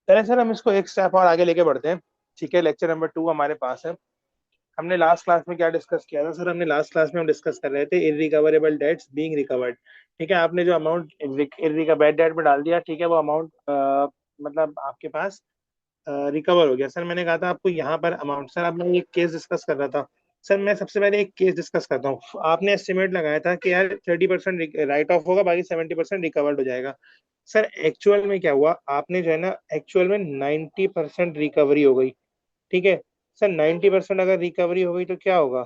चले सर, हम इसको एक स्टेप और आगे लेके बढ़ते हैं। ठीक है, लेक्चर नंबर 2 हमारे पास है। हमने लास्ट क्लास में क्या डिस्कस किया था सर? हमने लास्ट क्लास में हम डिस्कस कर रहे थे इररिकवरेबल डेट्स बीइंग रिकवर्ड। ठीक है, आपने जो अमाउंट इररिकवेबल डेट में डाल दिया, ठीक है, वो अमाउंट मतलब आपके पास रिकवर हो गया। सर मैंने कहा था आपको यहाँ पर अमाउंट, सर अब मैं एक केस डिस्कस कर रहा था। सर मैं सबसे पहले एक केस डिस्कस करता हूँ। आपने एस्टिमेट लगाया था कि यार 30% राइट ऑफ होगा, बाकी 70% रिकवर्ड हो जाएगा। सर एक्चुअल में क्या हुआ? आपने जो है ना, एक्चुअल में 90% रिकवरी हो गई। ठीक है। सर 90% अगर रिकवरी हो गई तो क्या होगा?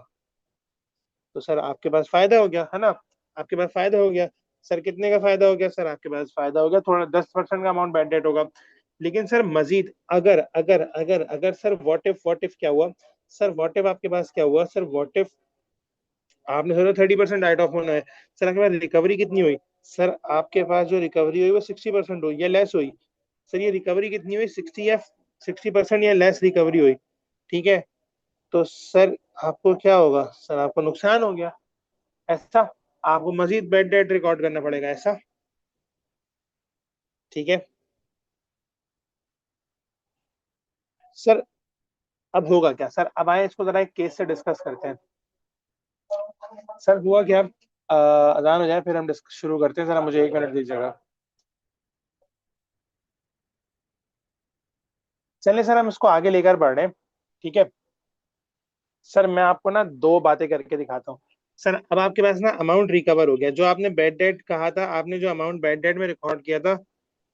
तो सर आपके पास फायदा हो गया है ना। आपके पास फायदा हो गया। सर कितने का फायदा हो गया? सर आपके पास फायदा हो गया थोड़ा, 10% का अमाउंट बैड डेट होगा। लेकिन सर मजीद अगर अगर अगर अगर सर व्हाट इफ क्या हुआ? सर व्हाट इफ आपके पास क्या हुआ? सर व्हाट इफ आपने सोचा 30% राइट ऑफ होना है। सर आपके पास रिकवरी कितनी हुई? सर आपके पास जो रिकवरी हुई वो 60% हुई या लेस हुई? सर ये रिकवरी कितनी हुई? 60% या लेस रिकवरी हुई। ठीक है। तो सर आपको क्या होगा? सर आपको नुकसान हो गया। ऐसा आपको मजीद बेड डेट रिकॉर्ड करना पड़ेगा ऐसा। ठीक है। सर अब होगा क्या? सर अब आए इसको जरा एक केस से डिस्कस करते हैं। सर हुआ क्या? अजान हो जाए फिर हम डिस्कस शुरू करते हैं। जरा मुझे 1 मिनट दीजिएगा। चलिए सर, हम इसको आगे लेकर बढ़ रहे हैं। ठीक है। सर मैं आपको ना दो बातें करके दिखाता हूँ। सर अब आपके पास ना अमाउंट रिकवर हो गया, जो आपने बेड डेट कहा था, आपने जो अमाउंट बेड डेट में रिकॉर्ड किया था।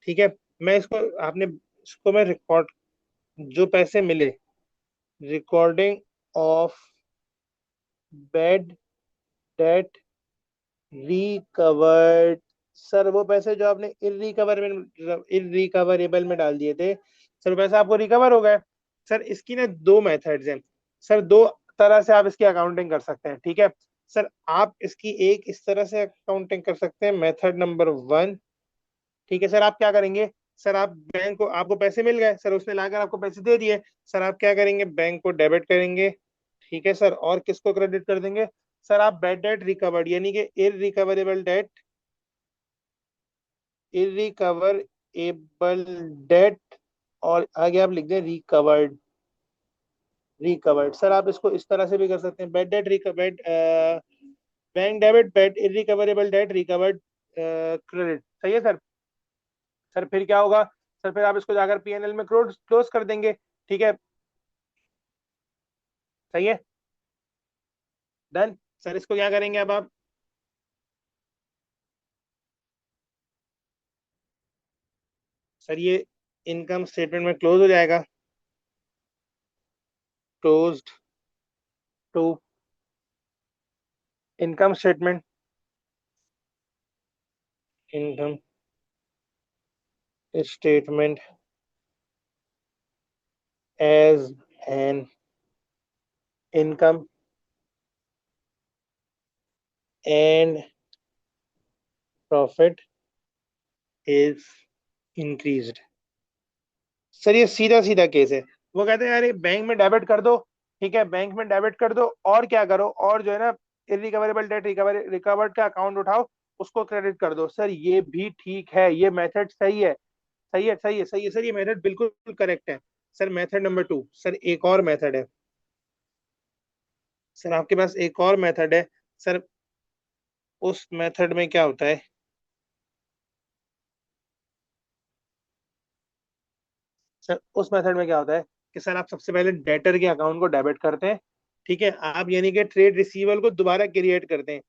ठीक है। मैं इसको आपने इसको मैं रिकॉर्ड, जो पैसे मिले, recording of bed debt recovered. Sir वो पैसे जो आपने इररिकवरेबल में डाल दिए थे, सर वो पैसे आपको रिकवर हो गए। सर इसकी ना दो मेथड्स हैं। सर दो तरह से आप इसकी अकाउंटिंग कर सकते हैं। ठीक है। सर आप इसकी एक इस तरह से अकाउंटिंग कर सकते हैं, मेथड नंबर 1। ठीक है। सर आप क्या करेंगे? सर आप बैंक को, आपको पैसे मिल गए, सर उसने लाकर आपको पैसे दे दिए। सर आप क्या करेंगे? बैंक को डेबिट करेंगे। ठीक है सर, और किसको क्रेडिट कर देंगे? सर आप बैड डेट रिकवर्ड यानी कि इररिकवरेबल डेट, इररिकवरेबल डेट, और आगे आप लिख दें रिकवर्ड। रिकवर्ड सर आप इसको इस तरह से भी कर सकते हैं, bad debt recovered, bank debit bad irrecoverable debt recovered credit. सही है सर। सर फिर क्या होगा? सर फिर आप इसको जाकर पीएनएल में क्लोज क्लोज कर देंगे। ठीक है। सही है। डन। सर इसको क्या करेंगे अब आप? सर ये इनकम स्टेटमेंट में क्लोज हो जाएगा। Closed to income statement, income statement as an income and profit is increased. Sir ये सीधा सीधा केस है। वो कहते हैं यार ये बैंक में डेबिट कर दो। ठीक है, बैंक में डेबिट कर दो, और क्या करो, और जो है ना, इरिकवरेबल डेट रिकवर्ड का अकाउंट उठाओ, उसको क्रेडिट कर दो। सर ये भी ठीक है, ये मेथड सही है। सही है, सही है, सही है सर, ये मेथड बिल्कुल करेक्ट है। सर मेथड नंबर 2, सर एक और मेथड है। सर आपके पास एक और मेथड है। सर उस मेथड में क्या होता है? सर उस मेथड में क्या होता है कि सर आप सबसे पहले डेटर के अकाउंट को डेबिट करते हैं। ठीक है, आप यानी कि ट्रेड रिसीवेबल को दोबारा क्रिएट करते हैं।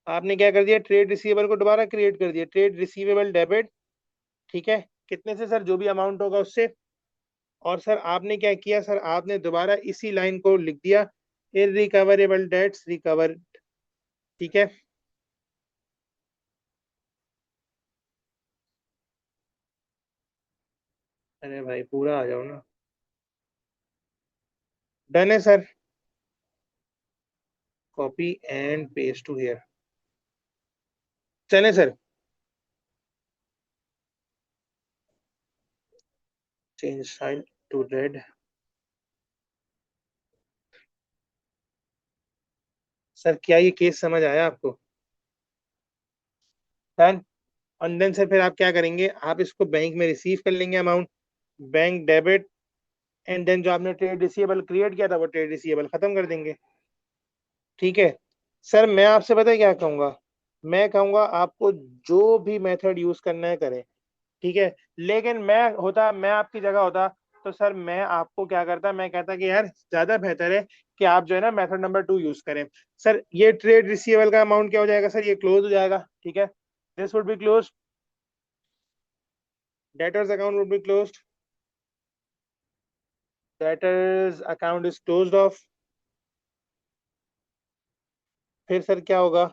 आपने क्या कर दिया? ट्रेड रिसीवेबल को दोबारा क्रिएट कर दिया, ट्रेड रिसीवेबल डेबिट। ठीक है, कितने से? सर जो भी अमाउंट होगा उससे। और सर आपने क्या किया? सर आपने दोबारा इसी लाइन को लिख दिया, इररिकवरेबल डेट्स रिकवर। ठीक है। अरे भाई पूरा आ जाओ ना। डन है sir. Copy and paste to here. चले sir. Change side to red. Sir क्या ये केस समझ आया आपको? डन। और देन से फिर आप क्या करेंगे? आप इसको बैंक में रिसीव कर लेंगे amount. Bank debit, and then जो आपने ट्रेड रिसीवेबल क्रिएट किया था वो ट्रेड रिसीवेबल खत्म कर देंगे। ठीक है सर, मैं आपसे पता है क्या कहूंगा, मैं कहूंगा आपको जो भी मेथड यूज करना है करें। ठीक है, लेकिन मैं आपकी जगह होता तो सर मैं आपको क्या करता, मैं कहता कि यार ज्यादा बेहतर है कि आप जो है ना मेथड नंबर 2 यूज करें। सर ये ट्रेड रिसीवेबल का अमाउंट क्या हो जाएगा सर, ये क्लोज हो जाएगा। ठीक है, this would be close, debtors account would be close, debtors account is closed of. फिर सर क्या होगा,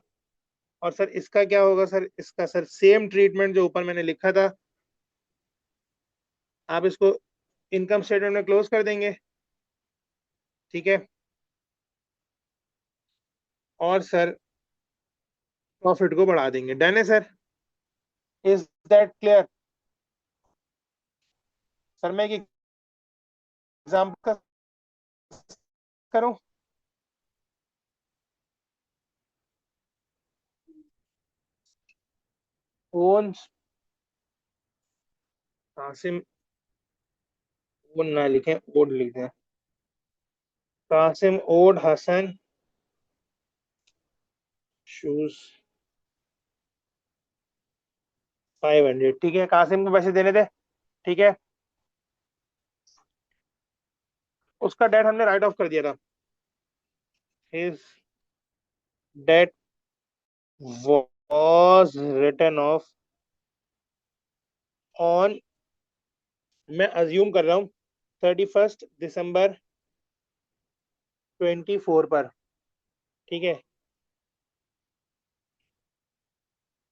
और सर इसका क्या होगा सर, इसका सर सेम ट्रीटमेंट जो ऊपर मैंने लिखा था, आप इसको इनकम स्टेटमेंट में क्लोज कर देंगे। ठीक है, और सर प्रॉफिट को बढ़ा देंगे। डन है sir, is that clear? Sir मैं एक एग्जांपल करूं? ओन कासिम, ओन ना लिखें, ओड लिख दें। Qasim owed Hasan shoes 500। ठीक है, कासिम को पैसे देने थे। ठीक है, उसका डेट हमने राइट ऑफ कर दिया था। His debt was written off on, मैं अज्यूम कर रहा हूँ 31 दिसंबर 24 पर। ठीक है,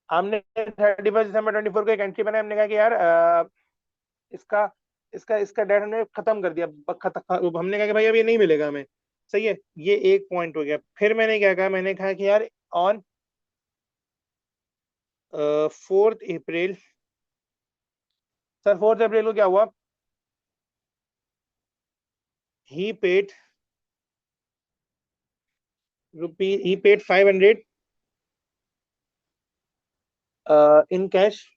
हमने 31 दिसंबर 24 को एक एंट्री बनाया, हमने कहा कि यार इसका इसका इसका डेट हमने खत्म कर दिया, हमने कहा कि भाई अब ये नहीं मिलेगा हमें। सही है, ये एक पॉइंट हो गया। फिर मैंने क्या कहा, मैंने कहा कि यार ऑन 4 अप्रैल, सर 4 अप्रैल को क्या हुआ, he paid he paid 500 in cash,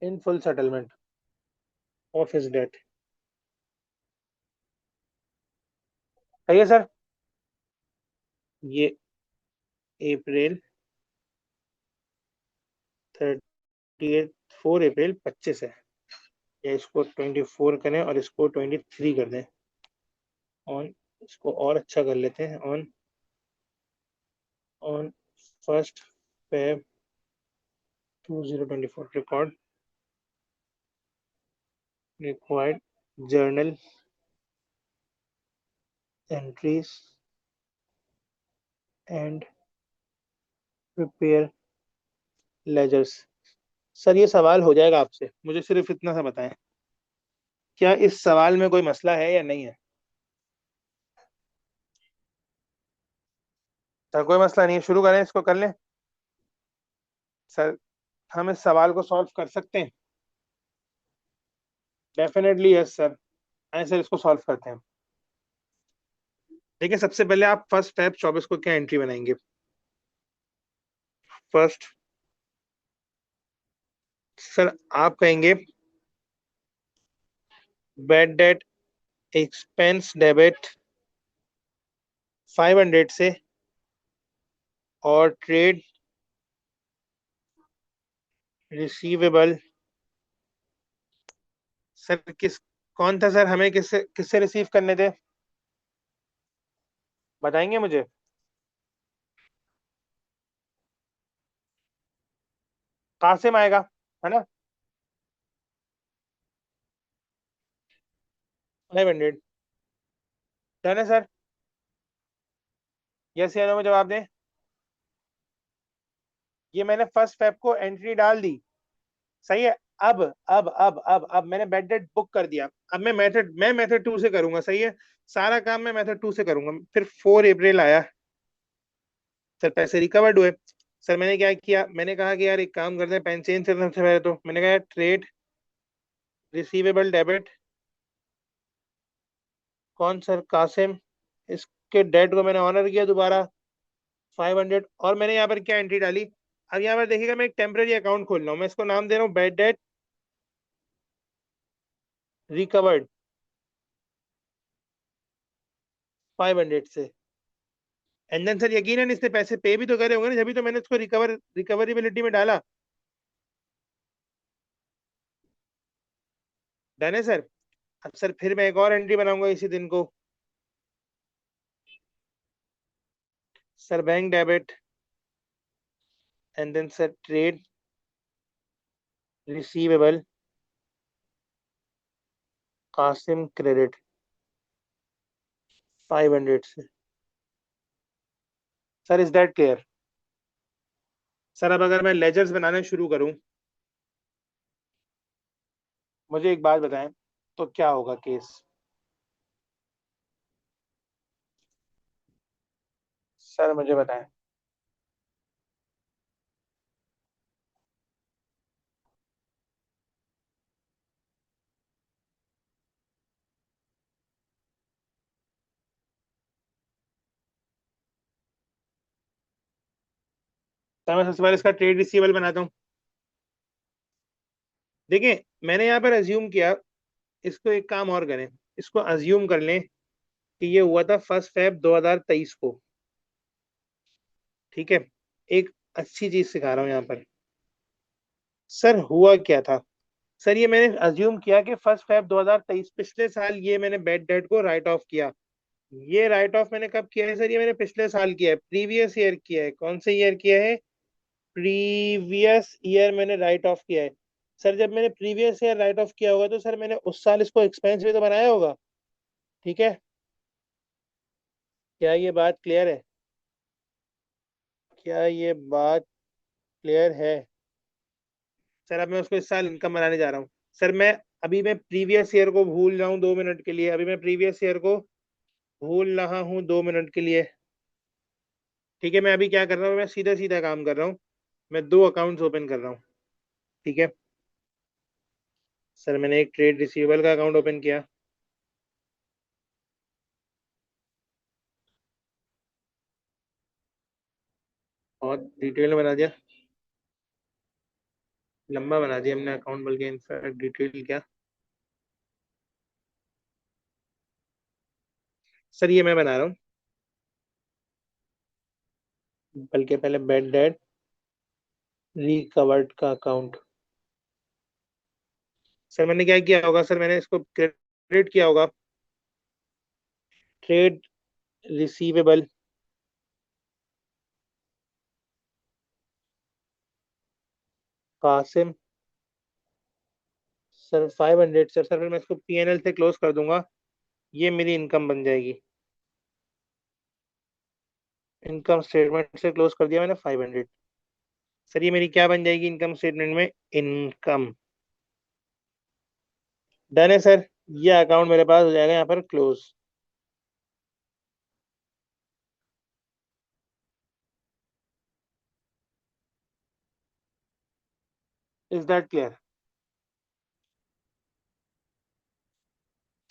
in full settlement of his debt. सही है सर, ये अप्रैल 30, 4 अप्रैल 25 है, या इसको 24 करें और इसको 23 कर दें। ऑन, इसको और अच्छा कर लेते हैं, on on 1 Feb 2024 record required journal entries and prepare ledgers. Sir ये सवाल हो जाएगा आपसे, मुझे सिर्फ इतना सा बताएं, क्या इस सवाल में कोई मसला है या नहीं है? सर कोई मसला नहीं है, शुरू करें, इसको कर लें। सर हम इस सवाल को सॉल्व कर सकते हैं? Definitely yes sir. आए सर इसको सॉल्व करते हैं। देखिए सबसे पहले आप 1 Feb 24 को क्या एंट्री बनाएंगे? फर्स्ट, सर आप कहेंगे बैड डेट एक्सपेंस डेबिट 500 से, और ट्रेड रिसीवेबल। सर किस, कौन था सर, हमें किससे किससे रिसीव करने थे, बताएंगे मुझे? कासिम आएगा, है ना? 500। डन है सर, यस या नो में जवाब दें। ये मैंने 1 Feb को एंट्री डाल दी। सही है, अब मैंने बेड डेट बुक कर दिया। अब मैं मेथड 2 से करूंगा। सही है, सारा काम मैं मेथड 2 से करूंगा। फिर 4 अप्रैल आया, सर पैसे रिकवर्ड हुए। सर मैंने क्या किया, मैंने कहा कि यार एक काम करते हैं, पेन चेंज करते हैं। सबसे पहले तो मैंने कहा ट्रेड रिसीवेबल डेबिट, कौन सर, कासिम, इसके डेट को मैंने ऑनर किया दोबारा। 500 और मैंने यहाँ पर क्या एंट्री डाली। अब यहाँ पर देखिएगा मैं एक टेम्पररी अकाउंट खोल रहा हूँ, मैं इसको नाम दे रहा हूँ बैड डेट रिकवर्ड 500 से। एंड देन सर यकीनन इसने पैसे पे भी तो करे होंगे ना, जभी तो मैंने इसको रिकवरेबिलिटी में डाला। डन है सर। अब सर फिर मैं एक और एंट्री बनाऊंगा इसी दिन को। Sir bank debit and then sir trade receivable Qasim credit 500 से। Sir is that clear? Sir अब अगर मैं लेजर्स बनाने शुरू करूं, मुझे एक बात बताएं, तो क्या होगा केस? सर मुझे बताएं। सर मैं सबसे पहले इसका ट्रेड रिसीवेबल बनाता हूँ। देखिए मैंने यहाँ पर अज्यूम किया, इसको एक काम और करें, इसको अज्यूम कर लें कि ये हुआ था 1 फेब 2023 को। ठीक है, एक अच्छी चीज सिखा रहा हूँ यहाँ पर। सर हुआ क्या था? सर ये मैंने अज्यूम किया कि 1 फेब 2023 पिछले साल ये मैंने बेड डेट को राइट ऑफ किया। ये राइट ऑफ मैंने कब किया है सर? ये मैंने पिछले साल किया है, प्रीवियस ईयर किया है। कौन से ईयर किया है? प्रीवियस ईयर मैंने राइट ऑफ किया है। सर जब मैंने प्रीवियस ईयर राइट ऑफ किया होगा तो सर मैंने उस साल इसको एक्सपेंस भी तो बनाया होगा। ठीक है, क्या ये बात क्लियर है? क्या ये बात क्लियर है? सर अब मैं उसको इस साल इनकम बनाने जा रहा हूँ। सर मैं प्रीवियस ईयर को भूल रहा हूँ 2 मिनट के लिए, अभी मैं प्रीवियस ईयर को भूल रहा हूँ 2 मिनट के लिए। ठीक है, मैं अभी क्या कर रहा हूँ, मैं सीधा सीधा काम कर रहा हूँ। मैं दो अकाउंट्स ओपन कर रहा हूँ। ठीक है सर, मैंने एक ट्रेड रिसीवेबल का अकाउंट ओपन किया। बहुत डिटेल में बना दिया, लंबा बना दिया हमने अकाउंट, बल्कि इनफैक्ट डिटेल क्या। सर ये मैं बना रहा हूँ, बल्कि पहले बेड डेट रिकवर्ड का अकाउंट। सर मैंने क्या किया होगा, सर मैंने इसको क्रेडिट किया होगा trade receivable Qasim sir 500। Sir फिर मैं इसको पीएनएल से क्लोज कर दूंगा, ये मेरी इनकम बन जाएगी। इनकम स्टेटमेंट से क्लोज कर दिया मैंने 500। सर ये मेरी क्या बन जाएगी इनकम स्टेटमेंट में? इनकम। डन है सर, ये अकाउंट मेरे पास हो जाएगा यहाँ पर close. Is that clear?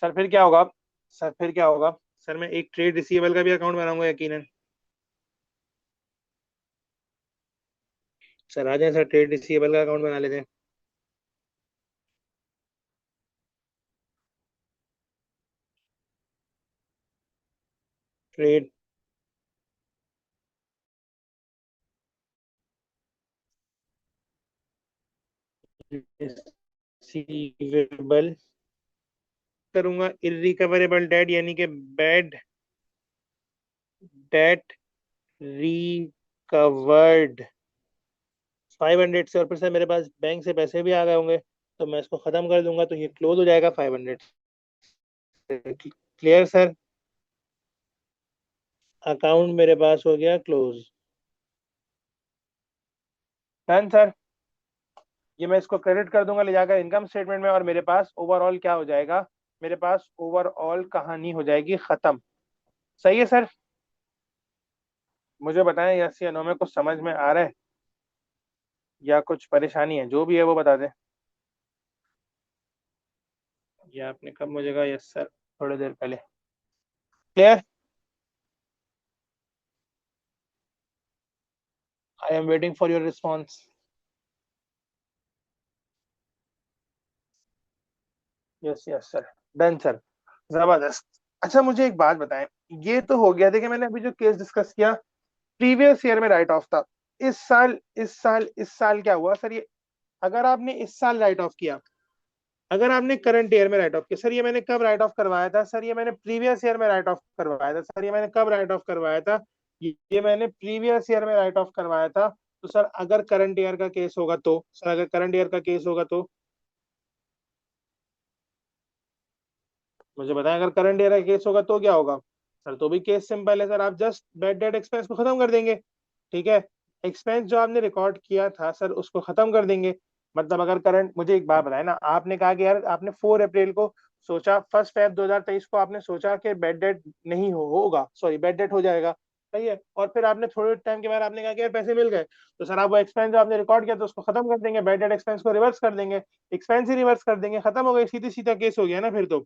Sir फिर क्या होगा? सर फिर क्या होगा? सर मैं एक ट्रेड रिसीवेबल का भी अकाउंट बनाऊंगा यकीनन। सर आ जाए सर, ट्रेड रिसीवेबल का अकाउंट बना लेते हैं। ट्रेड रिसीवेबल करूंगा इरिकवरेबल डेट, यानी कि बैड डेट रिकवर्ड 500 से। और फिर सर मेरे पास बैंक से पैसे भी आ गए होंगे, तो मैं इसको खत्म कर दूंगा, तो ये क्लोज हो जाएगा 500 से। Clear sir? अकाउंट मेरे पास हो गया क्लोज। Done sir. ये मैं इसको क्रेडिट कर दूंगा ले जाकर इनकम स्टेटमेंट में, और मेरे पास ओवरऑल क्या हो जाएगा? मेरे पास ओवरऑल कहानी हो जाएगी खत्म। सही है सर? मुझे बताएं यस या नो में कुछ समझ में आ रहा है, या कुछ परेशानी है? जो भी है वो बता दें। ये आपने कब मुझे कहा यस सर? थोड़ी देर पहले। Clear? I am waiting for your response. Yes yes sir, done sir, जबरदस्त। अच्छा मुझे एक बात बताएं, ये तो हो गया, देखिए मैंने अभी जो केस डिस्कस किया प्रीवियस ईयर में राइट ऑफ था। इस साल क्या हुआ सर ये? अगर आपने इस साल राइट ऑफ किया, अगर आपने करंट ईयर में राइट ऑफ किया, सर ये मैंने कब राइट ऑफ करवाया था? सर ये मैंने प्रीवियस ईयर में राइट ऑफ करवाया था। सर ये मैंने कब राइट ऑफ करवाया था? ये मैंने प्रीवियस ईयर में राइट ऑफ करवाया था। तो सर अगर करंट ईयर का केस होगा तो, सर अगर करंट ईयर का केस होगा तो मुझे बताएं, अगर करंट ईयर का केस होगा तो क्या होगा? सर तो भी केस सिंपल है सर, आप जस्ट बैड डेट एक्सपेंस को खत्म कर देंगे। ठीक है, एक्सपेंस जो आपने रिकॉर्ड किया था सर उसको खत्म कर देंगे। मतलब अगर करंट, मुझे एक बात बताए ना, आपने कहा कि यार आपने 4 अप्रैल को सोचा, 1 फेब 2023 को आपने सोचा कि बैड डेट नहीं होगा, सॉरी बैड डेट हो जाएगा। सही है, और फिर आपने थोड़े टाइम के बाद आपने कहा कि यार पैसे मिल गए, तो सर आप वो एक्सपेंस जो आपने रिकॉर्ड किया तो उसको खत्म कर देंगे, बैड डेट एक्सपेंस को रिवर्स कर देंगे, एक्सपेंस ही रिवर्स कर देंगे, खत्म हो गई, सीधी सीधा केस हो गया ना फिर तो।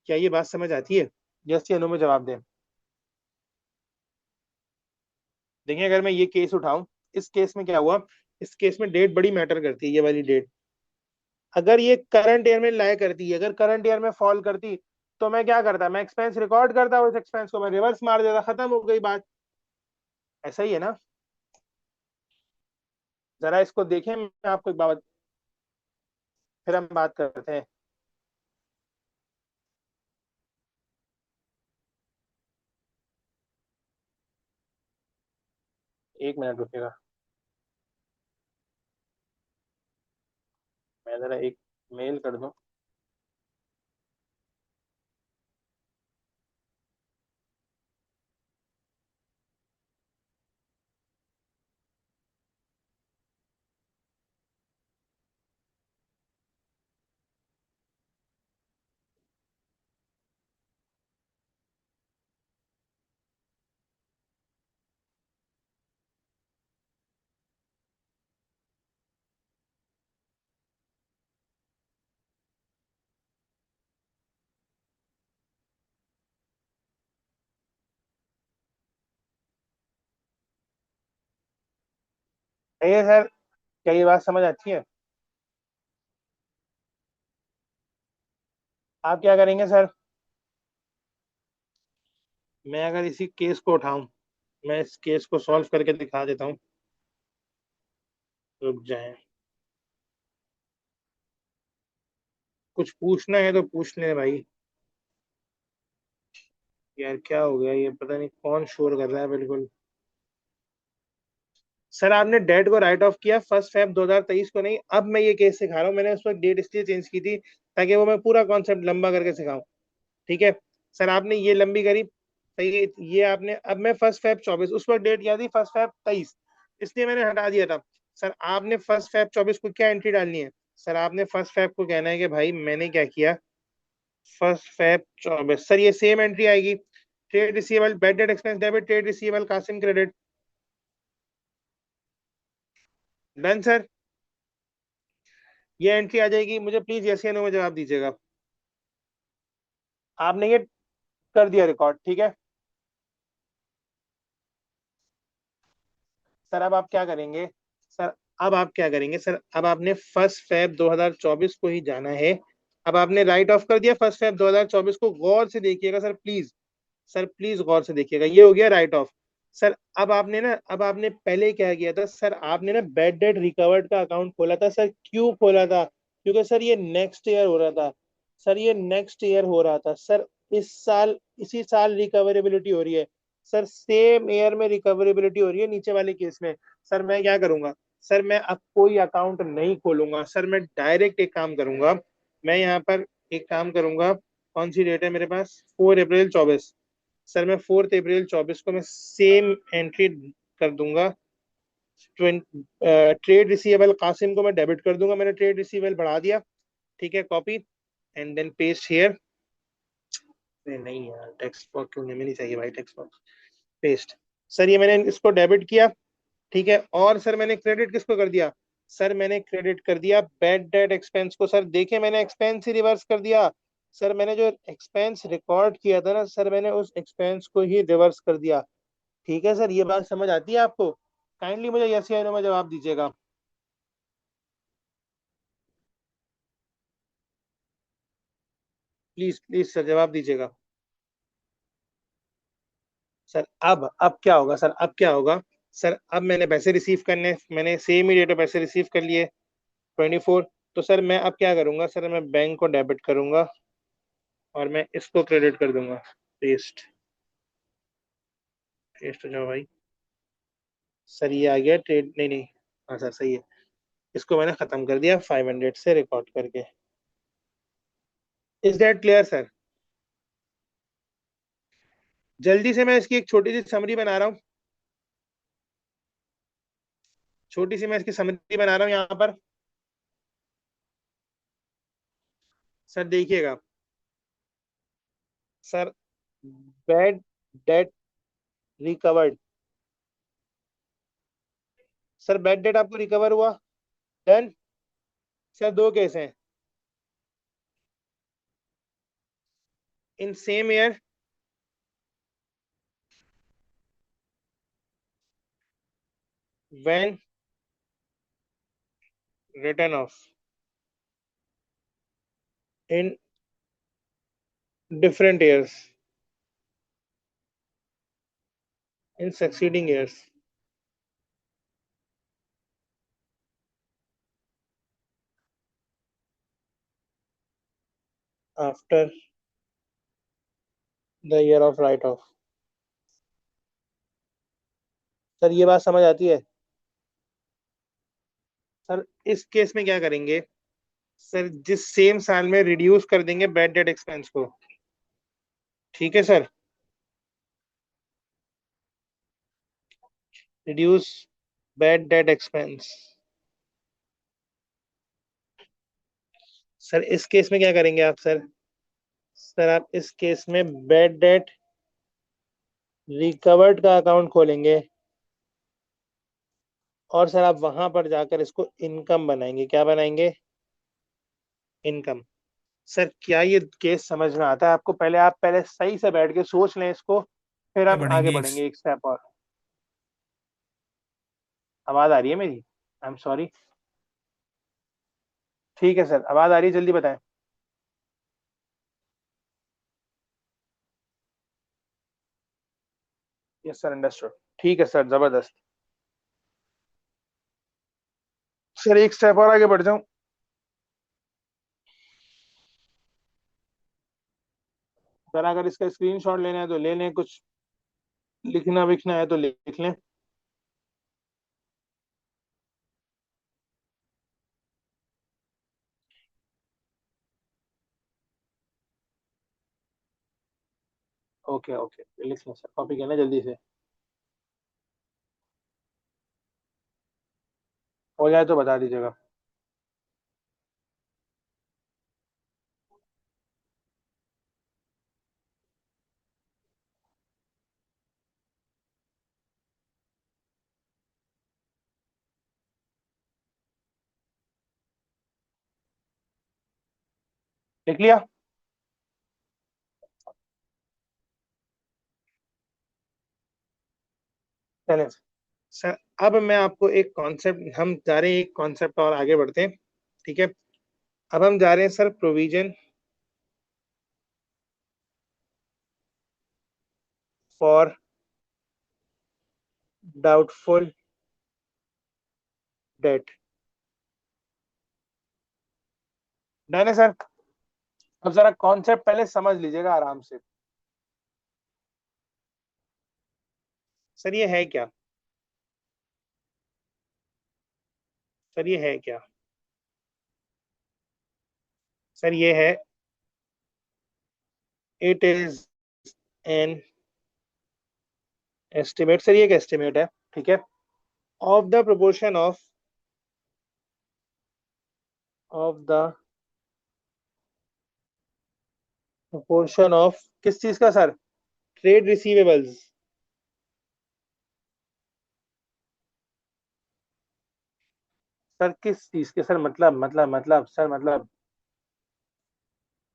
क्या ये बात समझ आती है? यस या नो में जवाब दें। देखिए अगर मैं ये केस उठाऊं, इस केस में क्या हुआ, इस केस में डेट बड़ी मैटर करती है, ये वाली डेट। अगर ये करंट ईयर में लाई करती है, अगर करंट ईयर में फॉल करती, तो मैं क्या करता, मैं एक्सपेंस रिकॉर्ड करता, उस एक्सपेंस को मैं रिवर्स मार देता, खत्म हो गई बात। ऐसा ही है ना? जरा इसको देखें, मैं आपको एक बात, फिर हम बात करते हैं। 1 मिनट रुकेगा, मैं जरा एक मेल कर दूं। ये सर, क्या ये बात समझ आती है? आप क्या करेंगे सर, मैं अगर इसी केस को उठाऊं, मैं इस केस को सॉल्व करके दिखा देता हूँ। रुक जाए, कुछ पूछना है तो पूछ ले भाई। यार क्या हो गया, ये पता नहीं कौन शोर कर रहा है बिल्कुल। सर आपने डेट को राइट ऑफ किया 1 फेब 2023 को, नहीं अब मैं ये केस सिखा रहा हूँ, मैंने उस वक्त डेट इसलिए चेंज की थी ताकि वो मैं पूरा कॉन्सेप्ट लंबा करके सिखाऊं। ठीक है, सर आपने ये लंबी करी, सही है, ये आपने, अब मैं 1 फेब 24, उस वक्त डेट क्या थी 1 फेब 23, इसलिए मैंने हटा दिया था। सर आपने 1 फेब 24 को क्या एंट्री डालनी है? सर आपने 1 फेब को कहना है कि भाई मैंने क्या किया, 1 फेब 24, सर ये सेम एंट्री आएगी, trade receivable bad debt expense debit, trade receivable Qasim credit. Done sir, ये एंट्री आ जाएगी, मुझे प्लीज यस या नो में जवाब दीजिएगा। आपने ये कर दिया रिकॉर्ड, ठीक है। सर अब आप क्या करेंगे, सर अब आप क्या करेंगे, सर अब आपने 1 फेब 2024 को ही जाना है। अब आपने राइट ऑफ कर दिया 1 फेब 2024 को, गौर से देखिएगा सर प्लीज, सर प्लीज गौर से देखिएगा, ये हो गया राइट ऑफ। सर अब आपने ना, अब आपने पहले क्या किया था सर, आपने ना बैड डेट रिकवर्ड का अकाउंट खोला था। सर क्यों खोला था? क्योंकि सर ये नेक्स्ट ईयर हो रहा था, सर ये नेक्स्ट ईयर हो रहा था सर, इस साल इसी साल रिकवरेबिलिटी हो रही है सर, सेम ईयर में रिकवरेबिलिटी हो रही है नीचे वाले केस में। सर मैं क्या करूंगा, सर मैं अब कोई अकाउंट नहीं खोलूंगा सर, मैं डायरेक्ट एक काम करूंगा, मैं यहाँ पर एक काम करूंगा। कौन सी डेट है मेरे पास, 4 अप्रैल 24, सर मैं 4 अप्रैल 24 को मैं सेम एंट्री कर दूंगा। ट्रेड रिसीवेबल कासिम को मैं डेबिट कर दूंगा, मैंने ट्रेड रिसीवेबल बढ़ा दिया। ठीक है, copy and then paste here. नहीं यार, टेक्स्ट बॉक्स क्यों नहीं चाहिए भाई, टेक्स्ट बॉक्स, पेस्ट। सर ये मैंने इसको डेबिट किया, ठीक है, और सर मैंने क्रेडिट किसको कर दिया? सर मैंने क्रेडिट कर दिया बैड डेट एक्सपेंस को। सर देखिए मैंने एक्सपेंस ही रिवर्स कर दिया, सर मैंने जो एक्सपेंस रिकॉर्ड किया था ना सर, मैंने उस एक्सपेंस को ही रिवर्स कर दिया। ठीक है सर, ये बात समझ आती है आपको? काइंडली मुझे यस या नो में जवाब दीजिएगा। प्लीज प्लीज सर जवाब दीजिएगा। सर अब क्या होगा सर, अब क्या होगा? सर अब मैंने पैसे रिसीव करने, मैंने सेम ही डेट पे पैसे रिसीव कर लिए, 24। तो सर मैं अब क्या करूंगा सर, मैं बैंक को डेबिट करूंगा और मैं इसको क्रेडिट कर दूंगा। पेस्ट, पेस्ट हो जाओ भाई। सर ये आ गया ट्रेड, नहीं नहीं, हाँ सर सही है। इसको मैंने खत्म कर दिया 500 से रिकॉर्ड करके। Is that clear sir? जल्दी से मैं इसकी एक छोटी सी समरी बना रहा हूँ, छोटी सी मैं इसकी समरी बना रहा हूँ यहाँ पर। सर देखिएगा sir, bad debt recovered. Sir bad debt आपको रिकवर हुआ, डन। सर दो केस हैं, in same year when return of in different years in succeeding years after the year of write off। Sir ये बात समझ आती है? सर इस केस में क्या करेंगे सर, जिस सेम साल में रिड्यूस कर देंगे बैड डेट एक्सपेंस को। ठीक है sir, reduce bad debt expense. Sir इस केस में क्या करेंगे आप सर, सर आप इस केस में बैड डेट रिकवर्ड का अकाउंट खोलेंगे और सर आप वहां पर जाकर इसको इनकम बनाएंगे। क्या बनाएंगे? इनकम। सर क्या ये केस समझ में आता है आपको? पहले आप पहले सही से बैठ के सोच लें इसको, फिर आगे हम आगे बढ़ेंगे एक। बढ़ेंगे एक स्टेप और। आवाज आ रही है मेरी? I am sorry. ठीक है सर, आवाज आ रही है, जल्दी बताएं। Yes sir, understood. ठीक है सर, जबरदस्त। सर एक स्टेप और आगे बढ़ जाऊं? सर अगर इसका स्क्रीनशॉट लेना है तो ले लें, कुछ लिखना विखना है तो लिख लें। ओके ओके, लिख लें सर, कॉपी करना जल्दी से। हो जाए तो बता दीजिएगा। लिख लिया? चलें सर, अब मैं आपको एक कॉन्सेप्ट, हम जा रहे हैं एक कॉन्सेप्ट और आगे बढ़ते हैं। ठीक है, अब हम जा रहे हैं sir provision for doubtful date. Done है सर? अब जरा कॉन्सेप्ट पहले समझ लीजिएगा आराम से। सर ये है क्या? सर ये है क्या? सर ये है, it is an estimate. Sir ये एक एस्टिमेट है, ठीक है, of the proportion of the proportion of किस चीज का सर? Trade receivables. सर किस चीज के सर, मतलब सर मतलब,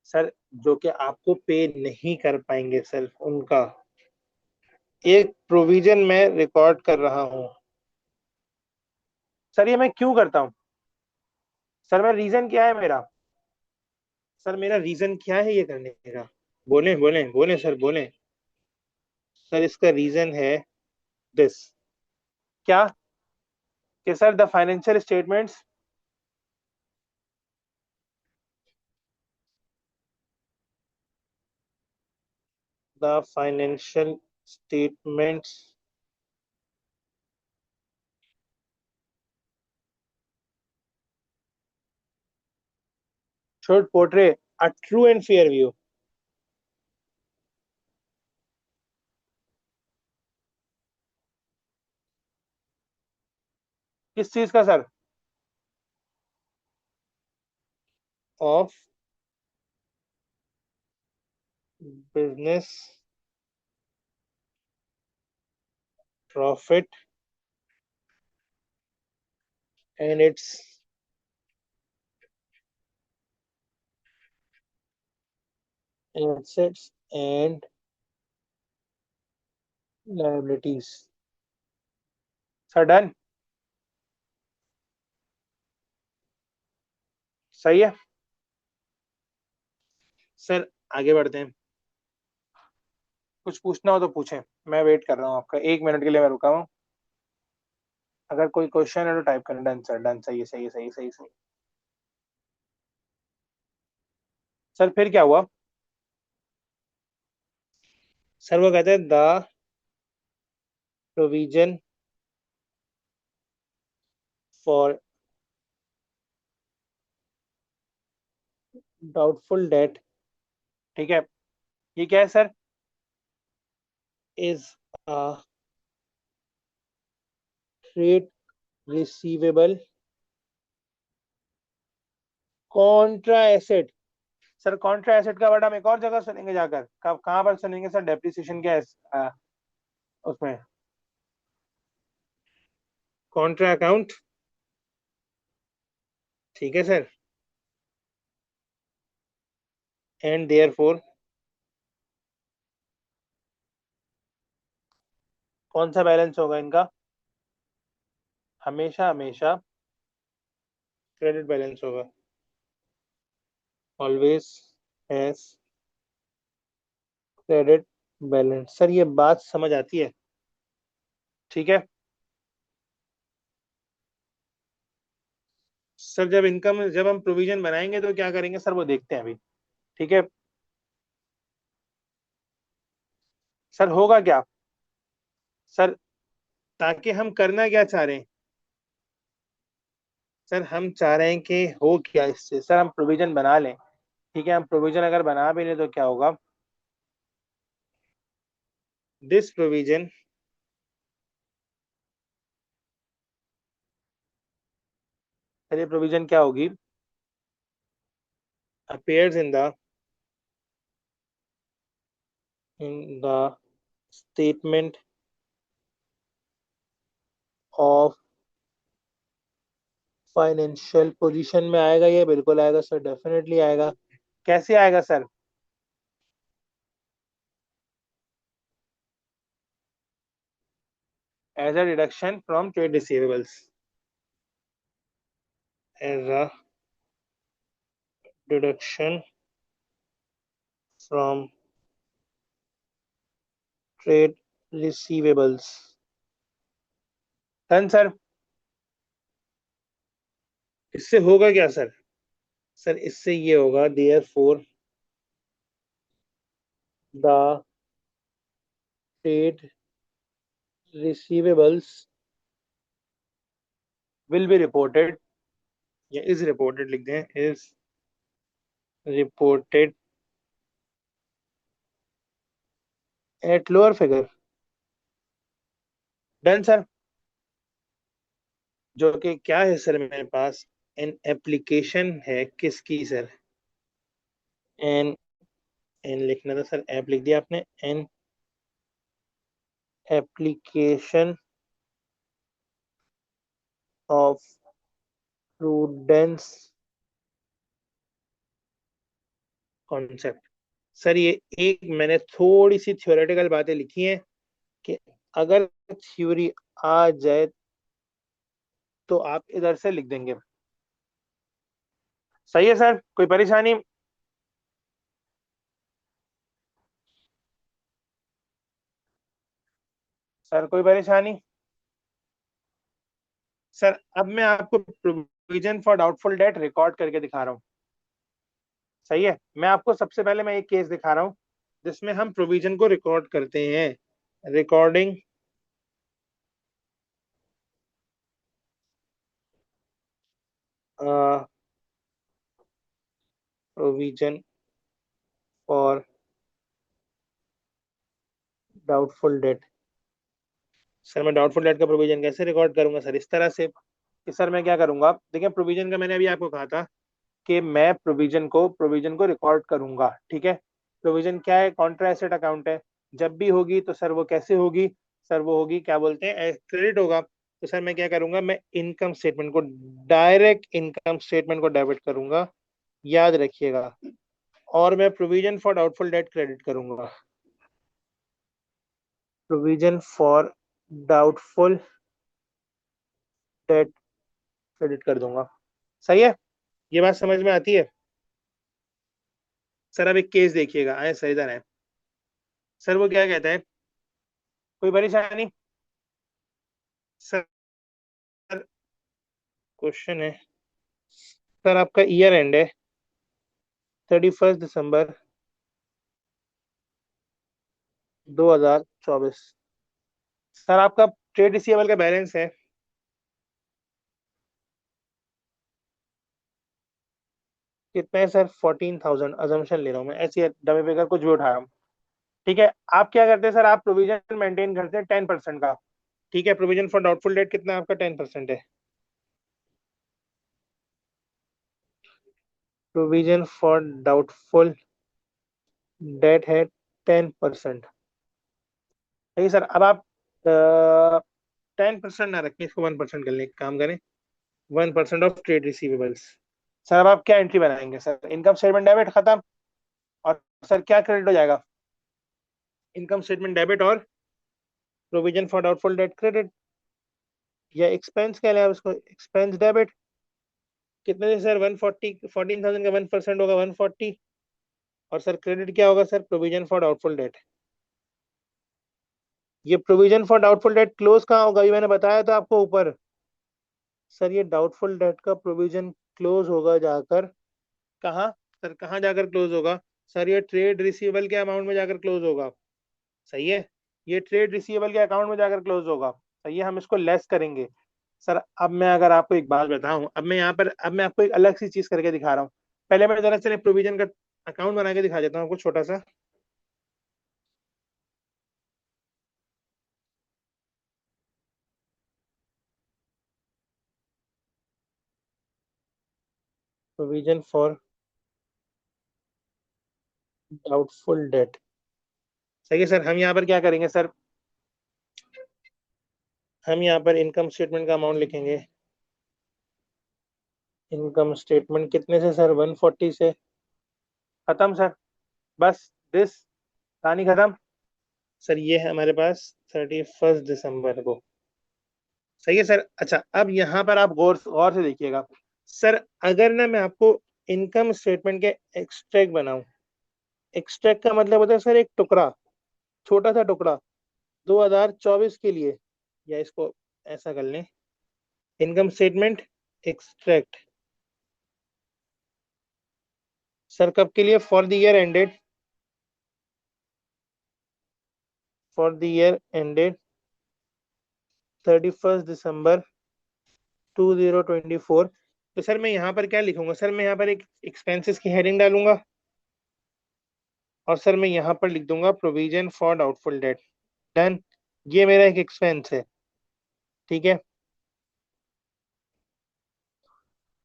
सर जो कि आपको पे नहीं कर पाएंगे सिर्फ उनका एक प्रोविजन मैं रिकॉर्ड कर रहा हूं। सर ये मैं क्यों करता हूँ? सर मैं रीजन क्या है मेरा? सर मेरा रीजन क्या है ये करने का? बोले बोले बोले सर बोले। सर इसका रीजन है दिस। क्या? कि sir the financial statements, the financial statements should portray a true and fair view। किस चीज का sir? Of business profit and its assets and liabilities. Sir done. सही है। सर आगे बढ़ते हैं। कुछ पूछना हो तो पूछें। मैं वेट कर रहा हूँ आपका, 1 मिनट के लिए मैं रुका हूँ। अगर कोई क्वेश्चन है तो टाइप करें। Done sir done. सही है सही है सही है सही है, सही। सर फिर क्या हुआ? सर वो कहते हैं the provision for doubtful date. ठीक है। ये क्या है sir? Is a trade receivable Contra asset. Sir Contra asset का वर्ड हम एक और जगह सुनेंगे जाकर। कब कहाँ पर सुनेंगे सर? डेप्रिसिएशन के उसमें कॉन्ट्रा अकाउंट। ठीक है सर। एंड देयर फोर कौन सा बैलेंस होगा इनका? हमेशा हमेशा क्रेडिट बैलेंस होगा। Always has credit balance. Sir ये बात समझ आती है। ठीक है। सर जब इनकम, जब हम प्रोविजन बनाएंगे तो क्या करेंगे सर, वो देखते हैं अभी। ठीक है। सर होगा क्या? सर ताकि हम करना क्या चाह रहे हैं? सर हम चाह रहे हैं कि हो क्या इससे, सर हम प्रोविजन बना लें। ठीक है, हम प्रोविजन अगर बना भी लें तो क्या होगा? दिस प्रोविजन सर ये प्रोविजन क्या होगी? appears in the statement of financial position में आएगा। ये बिल्कुल आएगा सर, डेफिनेटली आएगा। कैसे आएगा sir? As a deduction from trade receivables. As a deduction from trade receivables. Done sir. इससे होगा क्या सर? सर इससे ये होगा therefore the trade receivables will be reported, या इज रिपोर्टेड लिख दें, is reported at lower figure. Done sir. जो कि क्या है सर मेरे पास? एन एप्लीकेशन है किसकी सर? एन, एन लिखना था सर, ऐप लिख दिया आपने। An application of prudence concept. Sir ये एक मैंने थोड़ी सी थ्योरेटिकल बातें लिखी हैं कि अगर थ्योरी आ जाए तो आप इधर से लिख देंगे। सही है सर, कोई परेशानी? सर कोई परेशानी? सर अब मैं आपको provision for doubtful date record करके दिखा रहा हूँ। सही है, मैं आपको सबसे पहले मैं एक केस दिखा रहा हूँ जिसमें हम प्रोविजन को रिकॉर्ड करते हैं। Recording provision for doubtful date. Sir मैं डाउटफुल डेट का प्रोविजन कैसे रिकॉर्ड करूंगा सर? इस तरह से कि सर मैं क्या करूंगा, देखिए प्रोविजन का मैंने अभी आपको कहा था कि मैं प्रोविजन को रिकॉर्ड करूंगा। ठीक है, प्रोविजन क्या है? कॉन्ट्रा एसेट अकाउंट है। जब भी होगी तो सर वो कैसे होगी? सर वो होगी, क्या बोलते हैं, क्रेडिट होगा। तो सर मैं क्या करूंगा, मैं इनकम स्टेटमेंट को, डायरेक्ट इनकम स्टेटमेंट को डेबिट करूंगा, याद रखिएगा। और मैं provision for doubtful debt credit करूंगा। Provision for doubtful debt credit कर दूंगा। सही है, ये बात समझ में आती है? सर अब एक केस देखिएगा, आए सर इधर है। सर वो क्या कहता है, कोई परेशानी? सर क्वेश्चन है, सर आपका ईयर एंड है 31 दिसंबर 2024। सर आपका ट्रेड रिसीवेबल का बैलेंस है कितना है सर? 14,000, अजम्पशन ले रहा हूँ मैं, ऐसी डमी फिगर कुछ भी उठा रहा हूँ। ठीक है, आप क्या करते हैं सर, आप प्रोविजन मेंटेन करते हैं 10% का। ठीक है, प्रोविजन फॉर डाउटफुल डेट कितना आपका? 10% है। प्रोविजन फॉर डाउटफुल डेट है 10%। ठीक है सर, अब आप 10% ना रखें, इसको 1% कर लें, एक काम करें, 1% ऑफ ट्रेड रिसीवेबल्स। सर अब आप क्या एंट्री बनाएंगे सर? इनकम स्टेटमेंट डेबिट खत्म। और सर क्या क्रेडिट हो जाएगा? इनकम स्टेटमेंट डेबिट और provision for doubtful debt credit, या एक्सपेंस कह लें आप इसको, एक्सपेंस डेबिट। कितने से सर? 140, 14,000 का 1% होगा 140। और सर क्रेडिट क्या होगा sir? Provision for doubtful debt. ये provision for doubtful debt close कहाँ होगा? ये मैंने बताया था आपको ऊपर। सर ये डाउटफुल डेट का प्रोविजन क्लोज होगा जाकर, कहाँ सर? कहाँ जाकर क्लोज होगा? सर ये ट्रेड रिसीवेबल के अमाउंट में जाकर क्लोज होगा। सही है, ये ट्रेड रिसीवेबल के अकाउंट में जाकर क्लोज होगा। सही है, हम इसको लेस करेंगे। सर अब मैं अगर आपको एक बात बताऊं, अब मैं यहाँ पर, अब मैं आपको एक अलग सी चीज करके दिखा रहा हूँ। पहले मैं जरा चले प्रोविजन का अकाउंट बना के दिखा देता हूँ आपको, छोटा सा। Provision for doubtful date. सही है सर, हम यहाँ पर क्या करेंगे सर, हम यहाँ पर इनकम स्टेटमेंट का अमाउंट लिखेंगे। इनकम स्टेटमेंट कितने से सर? 140 से। खत्म सर, बस दिस, कहानी खत्म। सर ये है हमारे पास 31 दिसंबर को। सही है सर। अच्छा अब यहाँ पर आप गौर गौर से देखिएगा। सर अगर ना मैं आपको इनकम स्टेटमेंट के एक्सट्रैक्ट बनाऊं, एक्सट्रैक्ट का मतलब होता है सर एक टुकड़ा, छोटा सा टुकड़ा 2024 के लिए, या इसको ऐसा कर लें, इनकम स्टेटमेंट एक्सट्रैक्ट। सर कब के लिए? For the year ended, for the year ended 31 दिसंबर 2024। तो सर मैं यहाँ पर क्या लिखूंगा सर? मैं यहाँ पर एक एक्सपेंसेस की हेडिंग डालूंगा, और सर मैं यहाँ पर लिख दूंगा provision for doubtful date. Done, ये मेरा एक एक्सपेंस है। ठीक है,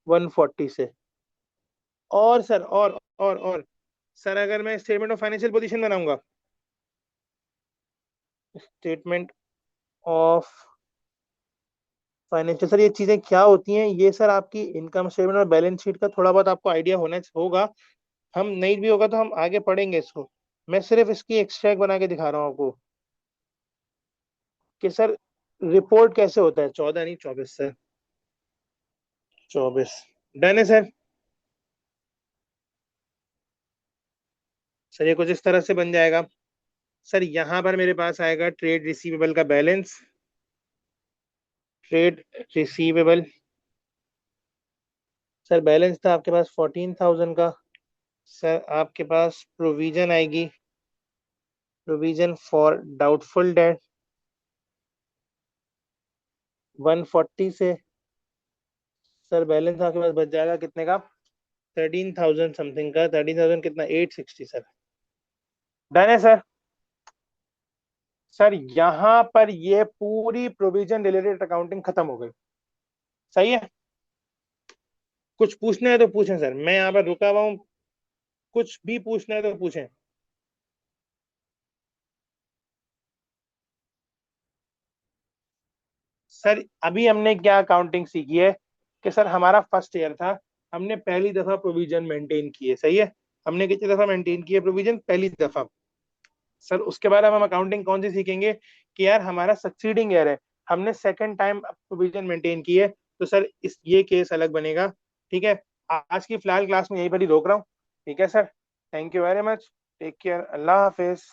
140 से। और सर और सर अगर मैं स्टेटमेंट ऑफ फाइनेंशियल पोजीशन बनाऊंगा, स्टेटमेंट ऑफ फाइनेंशियल, सर ये चीजें क्या होती हैं ये सर? आपकी इनकम स्टेटमेंट और बैलेंस शीट का थोड़ा बहुत आपको आइडिया होना होगा। हम नहीं भी होगा तो हम आगे पढ़ेंगे इसको। मैं सिर्फ इसकी एक्सट्रैक्ट बना के दिखा रहा हूँ आपको कि सर रिपोर्ट कैसे होता है। 14 नहीं 24 सर, 24। डन है सर। सर ये कुछ इस तरह से बन जाएगा। सर यहाँ पर मेरे पास आएगा ट्रेड रिसीवेबल का balance. Trade receivable. Sir balance था आपके पास 14,000 का। सर आपके पास प्रोविजन आएगी, प्रोविजन फॉर डाउटफुल डेट 140 से। सर बैलेंस आपके पास बच जाएगा कितने का? 13,000 समथिंग का। 13,000 कितना? 860 सर। डन है सर। सर यहाँ पर ये पूरी प्रोविजन रिलेटेड अकाउंटिंग खत्म हो गई। सही है। कुछ पूछना है तो पूछें सर, मैं यहाँ पर रुका हुआ हूँ। कुछ भी पूछना है तो पूछें। सर अभी हमने क्या अकाउंटिंग सीखी है कि सर हमारा फर्स्ट ईयर था, हमने पहली दफा प्रोविजन मेंटेन की है। सही है। हमने कितनी दफा मेंटेन की है प्रोविजन? पहली दफा। सर उसके बाद अब हम अकाउंटिंग कौन सी सीखेंगे कि यार हमारा सक्सीडिंग ईयर है, हमने सेकंड टाइम प्रोविजन मेंटेन की है, तो सर इस ये केस अलग बनेगा। ठीक है। आज की फिलहाल क्लास में यहीं पर ही रोक रहा हूँ। ठीक है sir. Thank you very much. Take care. अल्लाह हाफिज।